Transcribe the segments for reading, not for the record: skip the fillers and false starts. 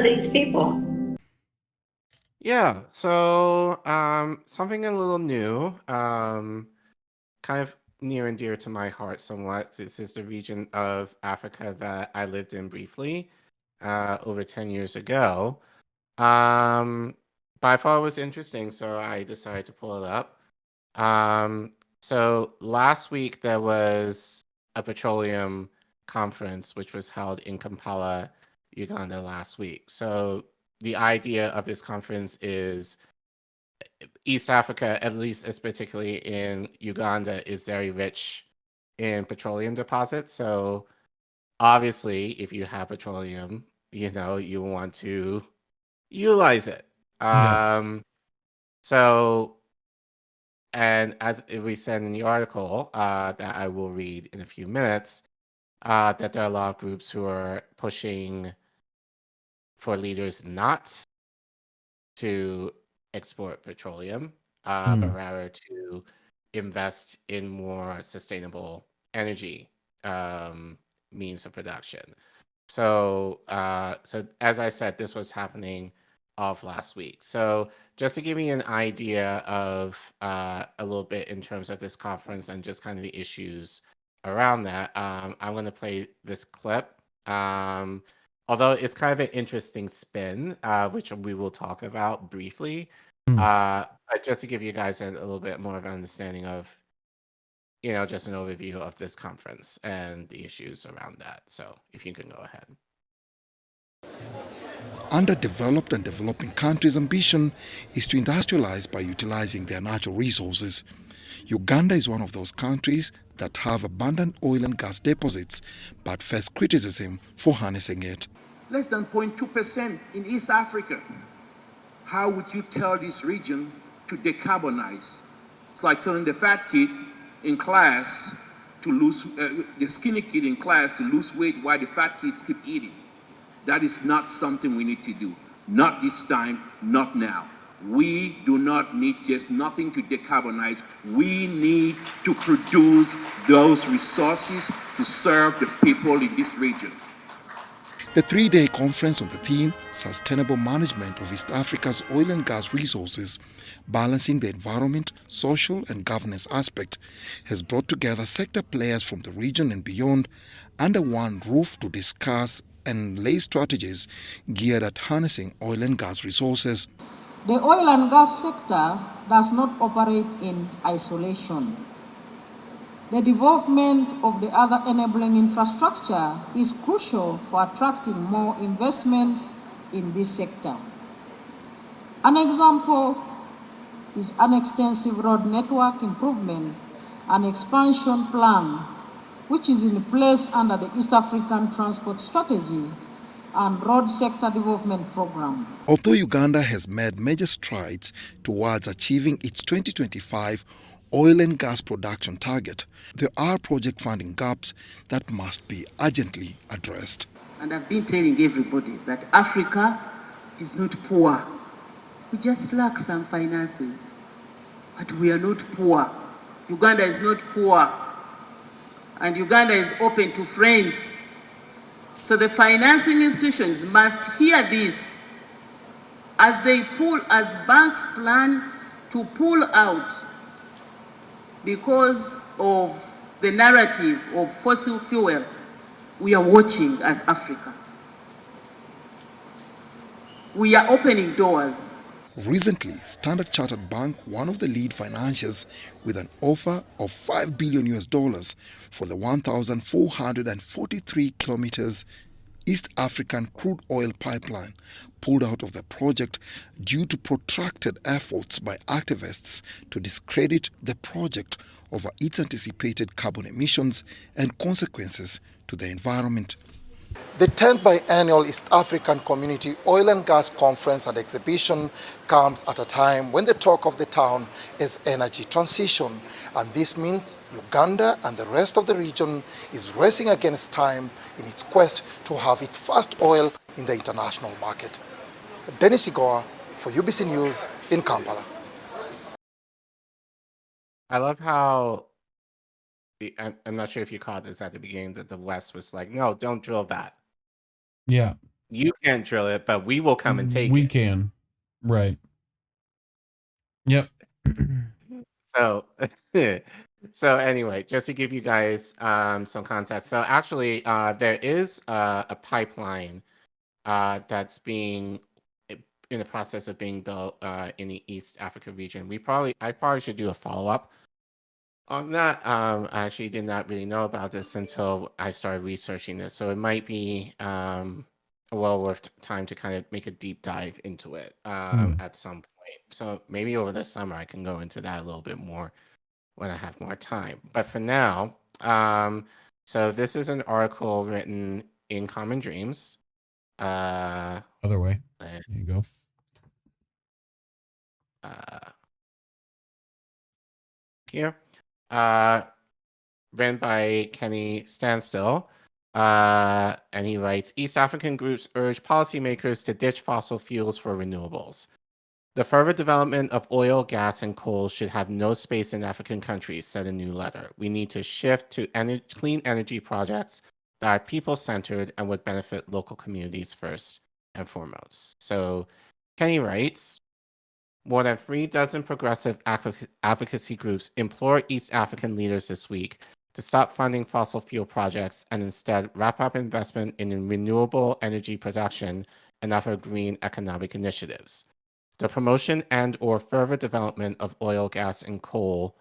are these people? Yeah, so something a little new, kind of near and dear to my heart somewhat. This is the region of Africa that I lived in briefly, over 10 years ago. Um, but I thought it was interesting, so I decided to pull it up. So last week there was a petroleum conference which was held in Kampala, Uganda last week. So the idea of this conference is East Africa, at least as particularly in Uganda, is very rich in petroleum deposits. So obviously, if you have petroleum, you want to utilize it. So, and as we said in the article that I will read in a few minutes, that there are a lot of groups who are pushing for leaders not to export petroleum, but rather to invest in more sustainable energy means of production. So, so as I said, this was happening off last week. So just to give you an idea of a little bit in terms of this conference and just kind of the issues around that, I'm going to play this clip. Although it's kind of an interesting spin, which we will talk about briefly. But just to give you guys a little bit more of an understanding of, just an overview of this conference and the issues around that. So if you can go ahead. Underdeveloped and developing countries' ambition is to industrialize by utilizing their natural resources. Uganda is one of those countries that have abundant oil and gas deposits but face criticism for harnessing it. Less than 0.2% in East Africa. How would you tell this region to decarbonize? It's like telling the fat kid in class to lose, the skinny kid in class to lose weight while the fat kids keep eating. That is not something we need to do. Not this time, not now. We do not need just nothing to decarbonize. We need to produce those resources to serve the people in this region. The three-day conference on the theme Sustainable Management of East Africa's Oil and Gas Resources, Balancing the Environment, Social and Governance Aspect, has brought together sector players from the region and beyond under one roof to discuss and lay strategies geared at harnessing oil and gas resources. The oil and gas sector does not operate in isolation. The development of the other enabling infrastructure is crucial for attracting more investment in this sector. An example is an extensive road network improvement and expansion plan, which is in place under the East African Transport Strategy and Road Sector Development Program. Although Uganda has made major strides towards achieving its 2025 oil and gas production target, there are project funding gaps that must be urgently addressed. And I've been telling everybody that Africa is not poor. We just lack some finances. But we are not poor. Uganda is not poor. And Uganda is open to friends. So the financing institutions must hear this as banks plan to pull out because of the narrative of fossil fuel. We are watching as Africa. We are opening doors. Recently, Standard Chartered Bank, one of the lead financiers, with an offer of $5 billion for the 1,443 kilometers East African crude oil pipeline, pulled out of the project due to protracted efforts by activists to discredit the project over its anticipated carbon emissions and consequences to the environment. The 10th biannual East African Community Oil and Gas Conference and Exhibition comes at a time when the talk of the town is energy transition, and this means Uganda and the rest of the region is racing against time in its quest to have its first oil in the international market. Dennis Igoa for UBC News in Kampala. I love how I'm not sure if you caught this at the beginning, that the West was like, no, don't drill that. Yeah. You can't drill it, but we will come and take We it. can. Right. Yep. So, so anyway, just to give you guys some context. So actually, there is a pipeline that's being in the process of being built in the East Africa region. I probably should do a follow-up on that. I actually did not really know about this until I started researching this. So it might be well worth time to kind of make a deep dive into it at some point. So maybe over the summer I can go into that a little bit more when I have more time. But for now, so this is an article written in Common Dreams. Other way. There you go. Here. Written by Kenny Standstill. And he writes, East African groups urge policymakers to ditch fossil fuels for renewables. The further development of oil, gas, and coal should have no space in African countries, said a new letter. We need to shift to clean energy projects that are people-centered and would benefit local communities first and foremost. So Kenny writes, more than 3 dozen progressive advocacy groups implore East African leaders this week to stop funding fossil fuel projects and instead wrap up investment in renewable energy production and other green economic initiatives. The promotion and or further development of oil, gas, and coal,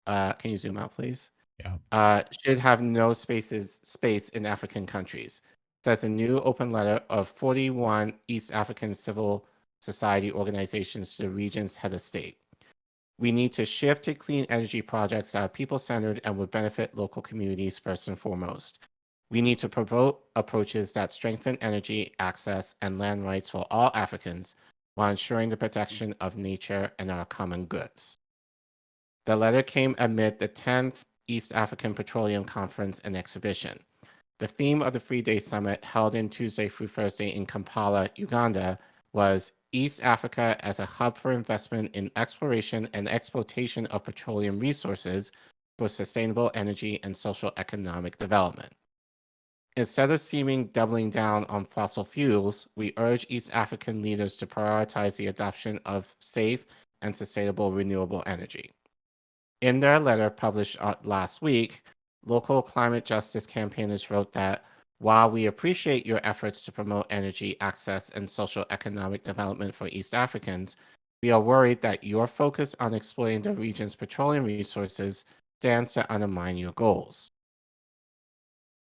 can you zoom out, please? Yeah. Should have no space in African countries, says a new open letter of 41 East African civil society organizations to the region's head of state. We need to shift to clean energy projects that are people-centered and would benefit local communities first and foremost. We need to promote approaches that strengthen energy access and land rights for all Africans while ensuring the protection of nature and our common goods. The letter came amid the 10th East African Petroleum Conference and Exhibition. The theme of the 3-day summit held in Tuesday through Thursday in Kampala, Uganda, was East Africa as a hub for investment in exploration and exploitation of petroleum resources for sustainable energy and social economic development. Instead of seeming doubling down on fossil fuels, we urge East African leaders to prioritize the adoption of safe and sustainable renewable energy. In their letter published last week, local climate justice campaigners wrote that while we appreciate your efforts to promote energy access and social economic development for East Africans, we are worried that your focus on exploiting the region's petroleum resources stands to undermine your goals.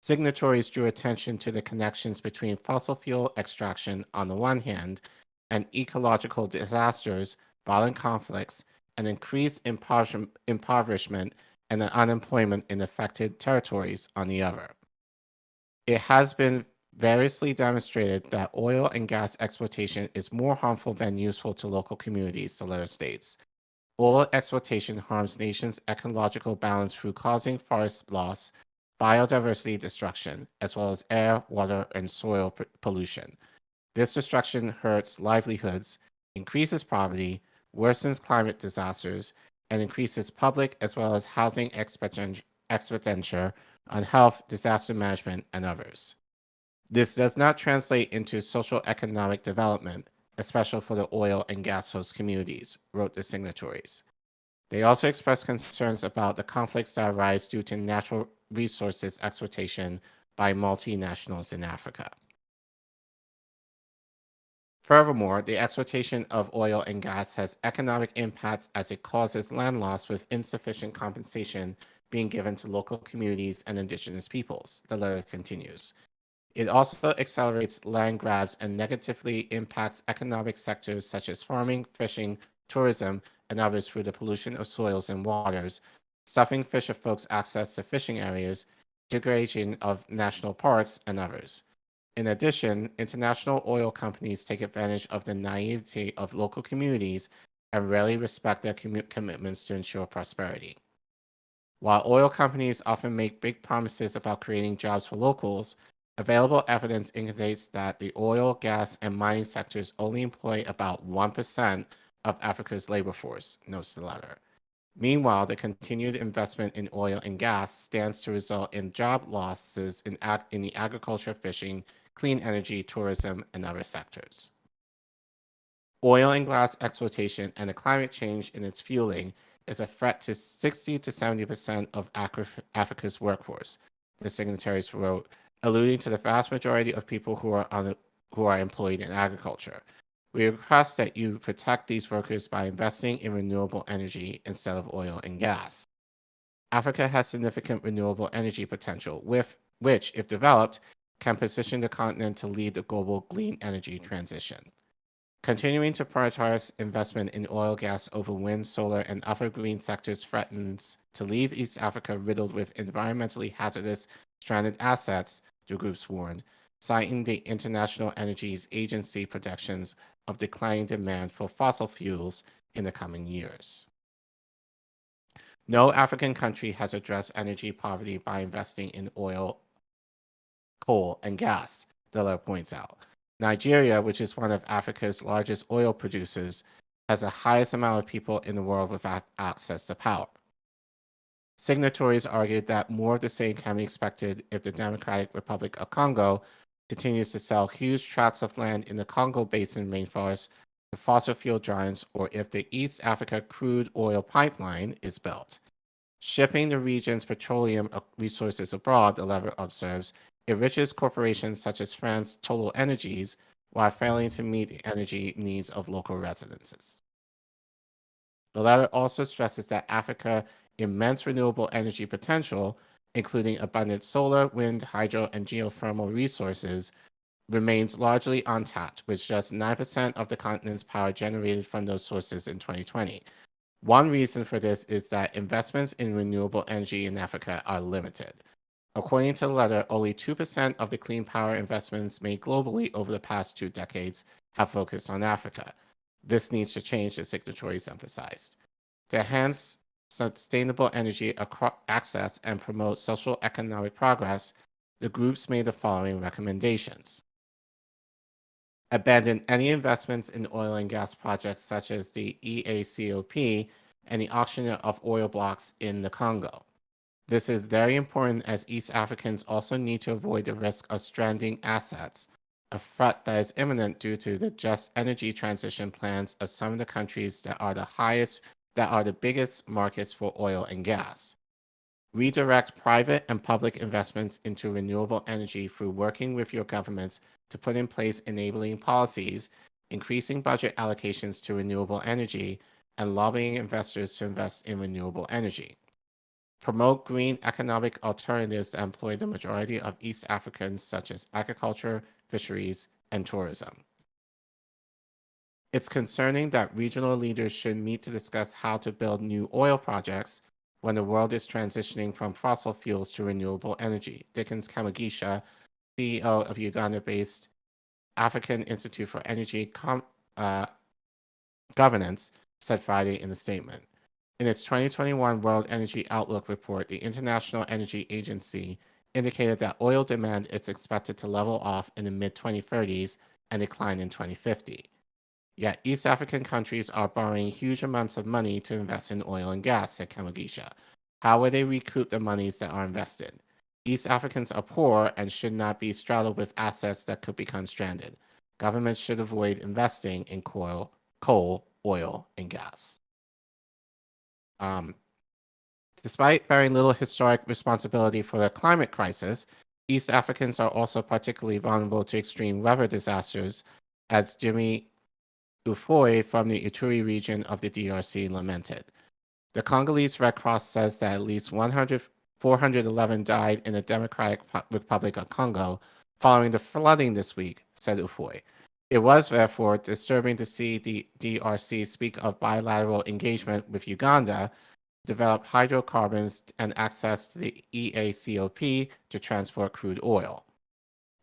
Signatories drew attention to the connections between fossil fuel extraction on the one hand and ecological disasters, violent conflicts, and increased impoverishment and unemployment in affected territories on the other. It has been variously demonstrated that oil and gas exploitation is more harmful than useful to local communities, the letter states. Oil exploitation harms nations' ecological balance through causing forest loss, biodiversity destruction, as well as air, water, and soil pollution. This destruction hurts livelihoods, increases poverty, worsens climate disasters, and increases public as well as housing expenditure on health, disaster management, and others. This does not translate into social economic development, especially for the oil and gas host communities, wrote the signatories. They also expressed concerns about the conflicts that arise due to natural resources exploitation by multinationals in Africa. Furthermore, the exploitation of oil and gas has economic impacts as it causes land loss with insufficient compensation being given to local communities and indigenous peoples, the letter continues. It also accelerates land grabs and negatively impacts economic sectors such as farming, fishing, tourism, and others through the pollution of soils and waters, stuffing fisher folks' access to fishing areas, degradation of national parks, and others. In addition, international oil companies take advantage of the naivety of local communities and rarely respect their commitments to ensure prosperity. While oil companies often make big promises about creating jobs for locals, available evidence indicates that the oil, gas, and mining sectors only employ about 1% of Africa's labor force, notes the letter. Meanwhile, the continued investment in oil and gas stands to result in job losses in the agriculture, fishing, clean energy, tourism, and other sectors. Oil and gas exploitation and the climate change in its fueling is a threat to 60 to 70% of Africa's workforce, the signatories wrote, alluding to the vast majority of people who are employed in agriculture. We request that you protect these workers by investing in renewable energy instead of oil and gas. Africa has significant renewable energy potential, which, if developed, can position the continent to lead the global clean energy transition. Continuing to prioritize investment in oil, gas over wind, solar, and other green sectors threatens to leave East Africa riddled with environmentally hazardous stranded assets, the groups warned, citing the International Energy Agency projections of declining demand for fossil fuels in the coming years. No African country has addressed energy poverty by investing in oil, coal, and gas, the letter points out. Nigeria, which is one of Africa's largest oil producers, has the highest amount of people in the world without access to power. Signatories argued that more of the same can be expected if the Democratic Republic of Congo continues to sell huge tracts of land in the Congo Basin rainforest to fossil fuel giants, or if the East Africa crude oil pipeline is built. Shipping the region's petroleum resources abroad, the letter observes, enriches corporations such as France Total Energies while failing to meet the energy needs of local residents. The letter also stresses that Africa's immense renewable energy potential, including abundant solar, wind, hydro, and geothermal resources, remains largely untapped, with just 9% of the continent's power generated from those sources in 2020. One reason for this is that investments in renewable energy in Africa are limited. According to the letter, only 2% of the clean power investments made globally over the past 2 decades have focused on Africa. This needs to change, the signatories emphasized. To enhance sustainable energy access and promote social economic progress, the groups made the following recommendations. Abandon any investments in oil and gas projects such as the EACOP and the auctioning of oil blocks in the Congo. This is very important as East Africans also need to avoid the risk of stranding assets, a threat that is imminent due to the just energy transition plans of some of the countries that are the biggest markets for oil and gas. Redirect private and public investments into renewable energy through working with your governments to put in place enabling policies, increasing budget allocations to renewable energy, and lobbying investors to invest in renewable energy. Promote green economic alternatives that employ the majority of East Africans, such as agriculture, fisheries, and tourism. It's concerning that regional leaders should meet to discuss how to build new oil projects when the world is transitioning from fossil fuels to renewable energy, Dickens Kamugisha, CEO of Uganda-based African Institute for Energy Governance, said Friday in a statement. In its 2021 World Energy Outlook report, the International Energy Agency indicated that oil demand is expected to level off in the mid-2030s and decline in 2050. Yet East African countries are borrowing huge amounts of money to invest in oil and gas, said Kamugisha. How will they recoup the monies that are invested? East Africans are poor and should not be straddled with assets that could become stranded. Governments should avoid investing in coal, oil, and gas. Despite bearing little historic responsibility for the climate crisis, East Africans are also particularly vulnerable to extreme weather disasters, as Jimmy Ufoy from the Ituri region of the DRC lamented. The Congolese Red Cross says that at least 411 died in the Democratic Republic of Congo following the flooding this week, said Ufoy. It was therefore disturbing to see the DRC speak of bilateral engagement with Uganda to develop hydrocarbons and access to the EACOP to transport crude oil.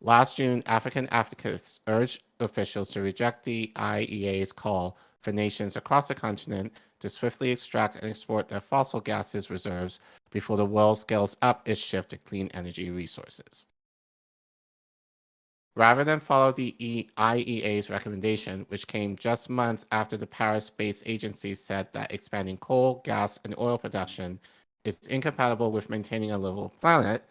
Last June, African advocates urged officials to reject the IEA's call for nations across the continent to swiftly extract and export their fossil gases reserves before the world scales up its shift to clean energy resources. Rather than follow the IEA's recommendation, which came just months after the Paris-based agency said that expanding coal, gas, and oil production is incompatible with maintaining a livable planet,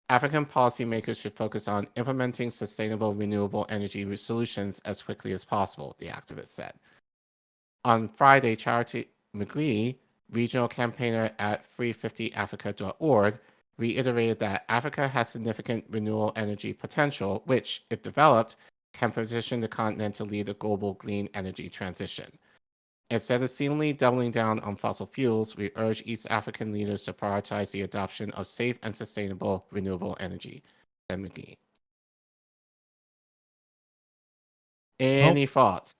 African policymakers should focus on implementing sustainable renewable energy solutions as quickly as possible, the activist said. On Friday, Charity McGree, regional campaigner at free50africa.org, reiterated that Africa has significant renewable energy potential, which, if developed, can position the continent to lead a global clean energy transition. Instead of seemingly doubling down on fossil fuels, we urge East African leaders to prioritize the adoption of safe and sustainable renewable energy. McGee. Any thoughts?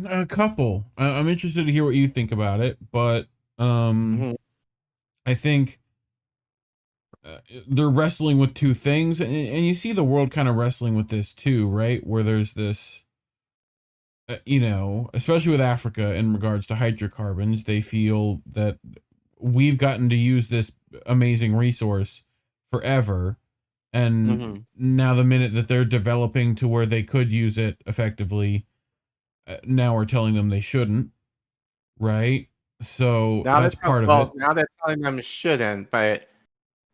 A couple. I'm interested to hear what you think about it, but I think they're wrestling with two things, and you see the world kind of wrestling with this too, right? Where there's this, especially with Africa in regards to hydrocarbons, they feel that we've gotten to use this amazing resource forever, and now the minute that they're developing to where they could use it effectively, now we're telling them they shouldn't, right? So now that's part of it. Now they're telling them shouldn't, but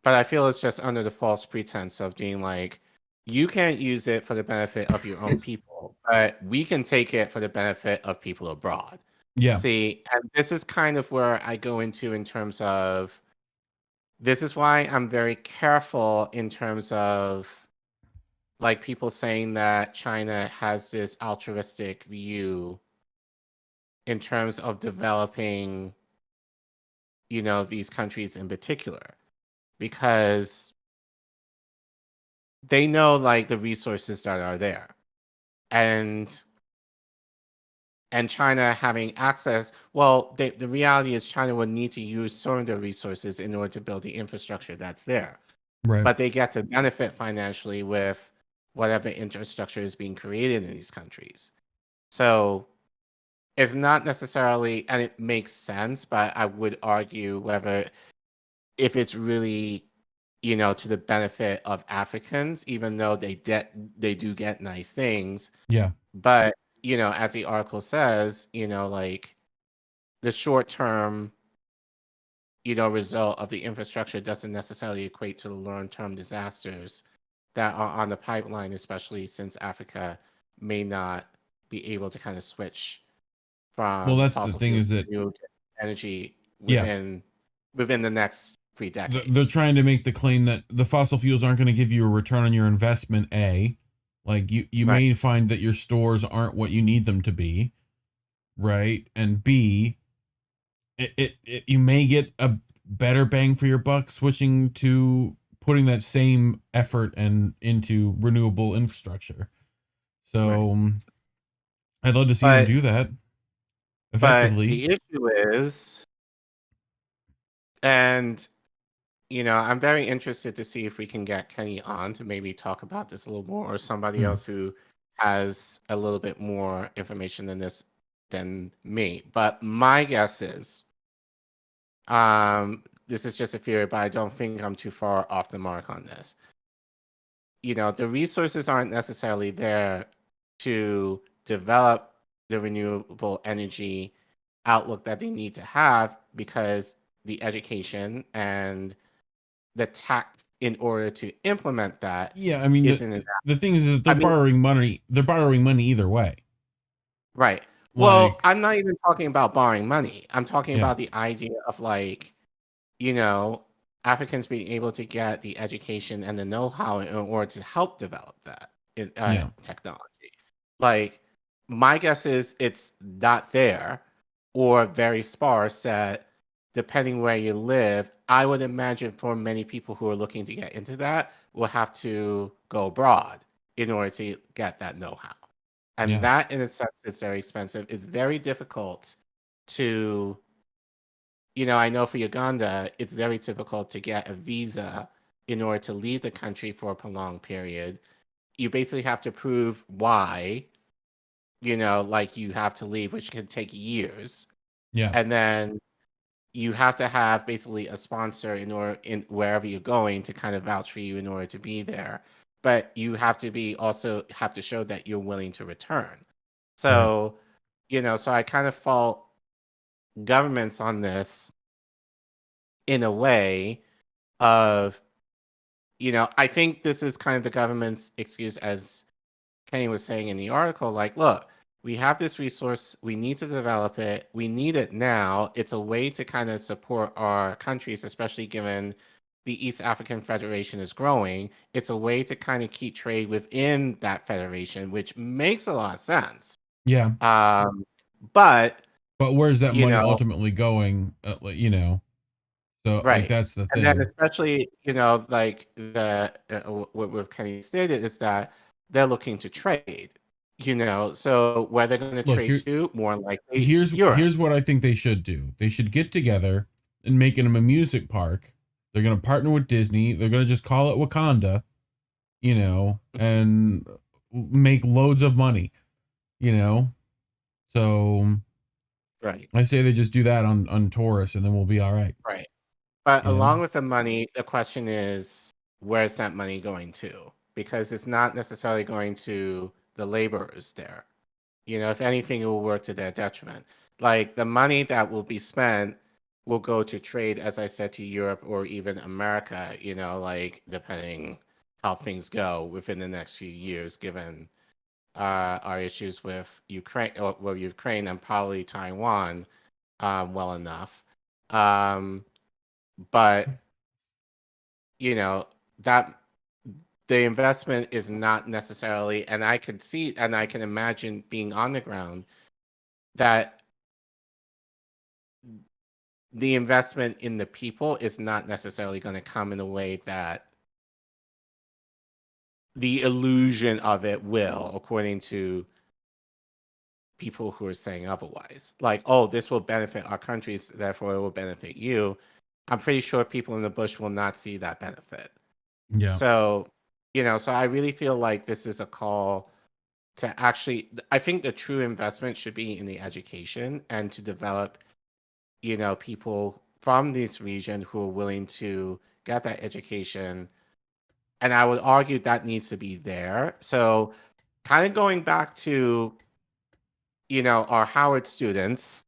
I feel it's just under the false pretense of being like, you can't use it for the benefit of your own people, but we can take it for the benefit of people abroad. Yeah. See, and this is kind of where I go into in terms of, this is why I'm very careful in terms of like people saying that China has this altruistic view in terms of developing, these countries in particular, because they know like the resources that are there, and China having access. Well, the reality is China would need to use some of their resources in order to build the infrastructure that's there. Right. But they get to benefit financially with whatever infrastructure is being created in these countries. So it's not necessarily, and it makes sense, but I would argue whether if it's really, to the benefit of Africans, even though they do get nice things. Yeah. But, as the article says, like the short term, result of the infrastructure doesn't necessarily equate to the long-term disasters that are on the pipeline, especially since Africa may not be able to kind of switch from well, that's the thing, is that energy within the next 3 decades. They're trying to make the claim that the fossil fuels aren't going to give you a return on your investment. Like you Right. may find that your stores aren't what you need them to be, right? And B, you may get a better bang for your buck switching to putting that same effort and into renewable infrastructure. So I'd love to see them do that effectively. But the issue is, and I'm very interested to see if we can get Kenny on to maybe talk about this a little more, or somebody else who has a little bit more information than me. But my guess is, this is just a theory, but I don't think I'm too far off the mark on this. The resources aren't necessarily there to develop the renewable energy outlook that they need to have, because the education and the tact in order to implement that. Yeah, I mean, the thing is that they're borrowing money. They're borrowing money either way. Right. Well, I'm not even talking about borrowing money. I'm talking about the idea of like, Africans being able to get the education and the know-how in order to help develop that technology. Like, my guess is it's not there, or very sparse, that depending where you live, I would imagine for many people who are looking to get into that will have to go abroad in order to get that know-how. And that in itself is very expensive. It's very difficult to, I know for Uganda, it's very difficult to get a visa in order to leave the country for a prolonged period. You basically have to prove why, like you have to leave, which can take years. Yeah. And then you have to have basically a sponsor in wherever you're going to kind of vouch for you in order to be there. but you have to also have to show that you're willing to return. So, so I kind of fault governments on this in a way of, I think this is kind of the government's excuse, as Kenny was saying in the article, like, look, we have this resource, we need to develop it, we need it now. It's a way to kind of support our countries, especially given the East African Federation is growing. It's a way to kind of keep trade within that federation, which makes a lot of sense. Yeah. But where's that money know, ultimately going? So like that's the and thing. then especially, like what Kenny stated is that they're looking to trade. So where they're going to trade to, more likely Europe. Here's what I think they should do. They should get together and make it a music park. They're going to partner with Disney. They're going to just call it Wakanda, and make loads of money, So Right. I say they just do that on tourists, and then we'll be all right. Right. But along with the money, the question is, where's that money going to? Because it's not necessarily going to the laborers there. If anything, it will work to their detriment. Like the money that will be spent will go to trade, as I said, to Europe or even America, like depending how things go within the next few years, given our issues with Ukraine, Ukraine and probably Taiwan well enough. But, that the investment is not necessarily, and I can see and I can imagine being on the ground, that the investment in the people is not necessarily going to come in a way that the illusion of it will, according to people who are saying otherwise. Like, oh, this will benefit our countries, therefore it will benefit you. I'm pretty sure people in the bush will not see that benefit. Yeah. So, so I really feel like this is a call to actually, I think the true investment should be in the education and to develop, people from this region who are willing to get that education. And I would argue that needs to be there. So kind of going back to, our Howard students,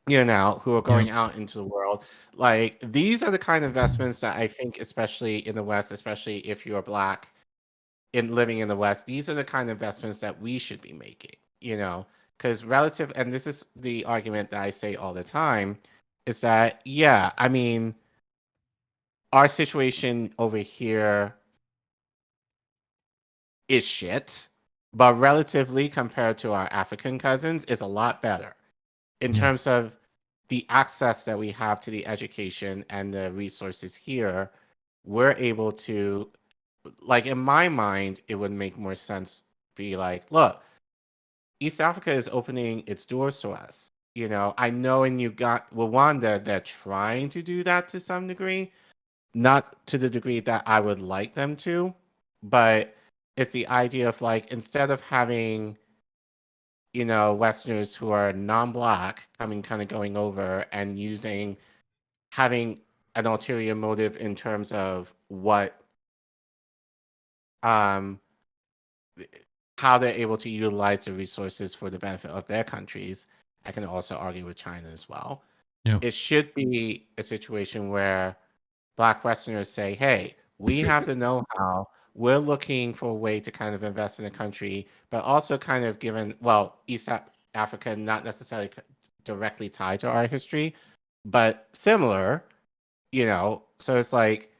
who are going out into the world, like these are the kind of investments that I think, especially in the West, especially if you're Black in living in the West, these are the kind of investments that we should be making, because relative, and this is the argument that I say all the time, is that, yeah, I mean, our situation over here is shit, but relatively compared to our African cousins is a lot better in terms of the access that we have to the education and the resources here. We're able to, like, in my mind, it would make more sense to be like, look, East Africa is opening its doors to us. I know in Rwanda, they're trying to do that to some degree, not to the degree that I would like them to, but it's the idea of like, instead of having, Westerners who are non-Black going over and having an ulterior motive in terms of what, how they're able to utilize the resources for the benefit of their countries. I can also argue with China as well. It should be a situation where Black Westerners say, hey, we have the know-how. We're looking for a way to kind of invest in the country, but also kind of given, East Africa, not necessarily directly tied to our history, but similar, so it's like,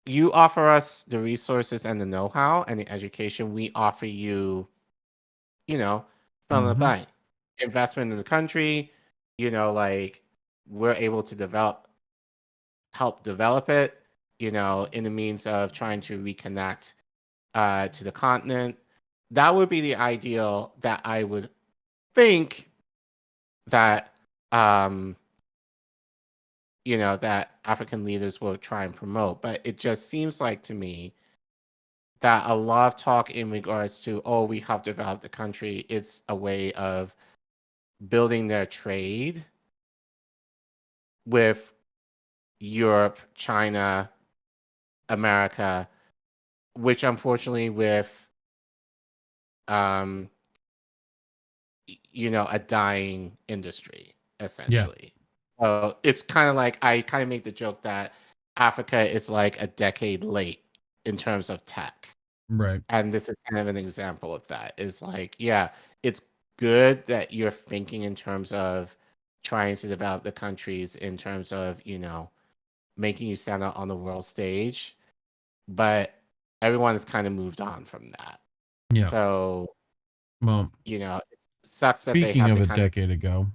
you offer us the resources and the know-how and the education. We offer you, fill in the blank, investment in the country, like we're able to help develop it, in the means of trying to reconnect to the continent. That would be the ideal that I would think that, that African leaders will try and promote. But it just seems like to me that a lot of talk in regards to, oh, we have developed the country, it's a way of building their trade with Europe, China, America, which unfortunately with a dying industry, essentially. So it's kind of like, I kind of make the joke that Africa is like a decade late in terms of tech. Right. And this is kind of an example of that. It's like, yeah, it's good that you're thinking in terms of trying to develop the countries in terms of, making you stand out on the world stage, but everyone has kind of moved on from that. Yeah. So, Well, it sucks that they speaking have of to a kind of, decade ago,